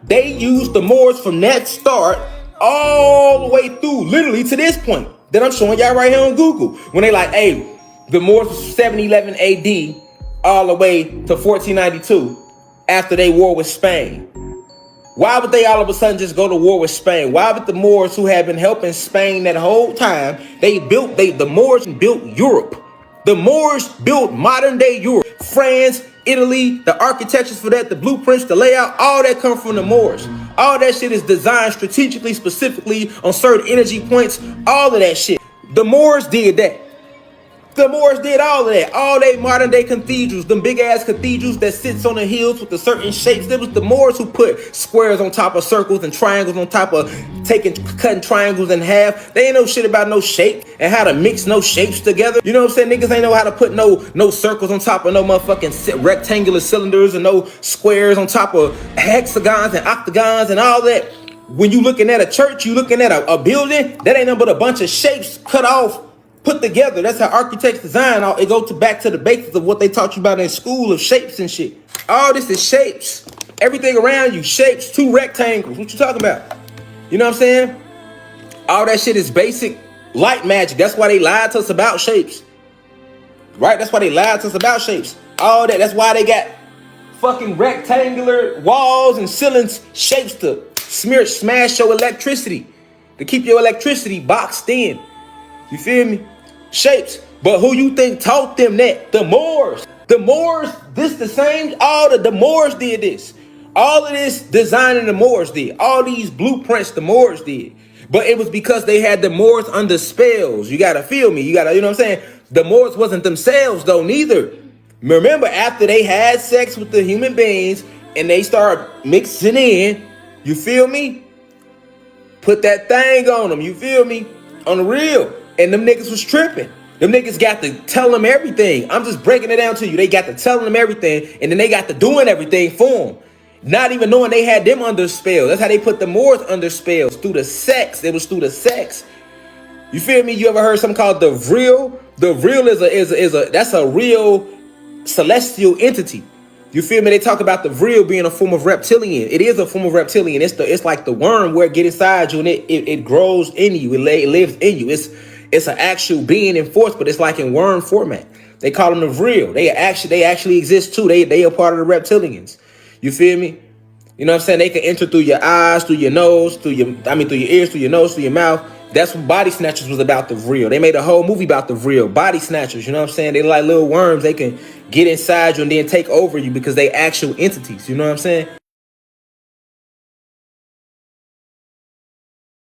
They used the Moors from that start all the way through, literally to this point that I'm showing y'all right here on Google. When they like, hey, the Moors was 711 AD all the way to 1492 after they war with Spain. Why would they all of a sudden just go to war with Spain? Why would the Moors, who had been helping Spain that whole time, the Moors built Europe. The Moors built modern day Europe. France, Italy, the architectures for that, the blueprints, the layout, all that come from the Moors. All that shit is designed strategically, specifically on certain energy points, all of that shit. The Moors did that. The Moors did all of that. All they modern day cathedrals, them big ass cathedrals that sits on the hills with the certain shapes. It was the Moors who put squares on top of circles and triangles on top of cutting triangles in half. They ain't know shit about no shape and how to mix no shapes together. You know what I'm saying? Niggas ain't know how to put no circles on top of no motherfucking rectangular cylinders and no squares on top of hexagons and octagons and all that. When you looking at a church, you looking at a building, that ain't nothing but a bunch of shapes cut off, put together. That's how architects design. It goes back to the basics of what they taught you about in school of shapes and shit. All this is shapes. Everything around you, shapes, two rectangles. What you talking about? You know what I'm saying? All that shit is basic light magic. That's why they lied to us about shapes. Right? That's why they lied to us about shapes. All that. That's why they got fucking rectangular walls and ceilings, shapes to smash your electricity, to keep your electricity boxed in. You feel me? Shapes. But who you think taught them that? The Moors. The Moors, this the same. The Moors did this. All of this designing the Moors did. All these blueprints the Moors did. But it was because they had the Moors under spells. You gotta feel me. You know what I'm saying? The Moors wasn't themselves though neither. Remember, after they had sex with the human beings and they started mixing in, you feel me? Put that thing on them, you feel me? On the real. And them niggas was tripping. Them niggas got to tell them everything. I'm just breaking it down to you. They got to tell them everything, and then they got to doing everything for them. Not even knowing they had them under spells. That's how they put the Moors under spells, through the sex. It was through the sex. You feel me? You ever heard something called the Vril? The Vril that's a real celestial entity. You feel me? They talk about the Vril being a form of reptilian. It is a form of reptilian. It's like the worm where it get inside you and it grows in you. It lives in you. It's an actual being in force, but it's like in worm format. They call them the Vril. They actually exist too. They are part of the reptilians. You feel me? You know what I'm saying? They can enter through your eyes, through your nose, through your ears, through your nose, through your mouth. That's what Body Snatchers was about, the Vril. They made a whole movie about the Vril. Body Snatchers, you know what I'm saying? They like little worms. They can get inside you and then take over you because they actual entities. You know what I'm saying?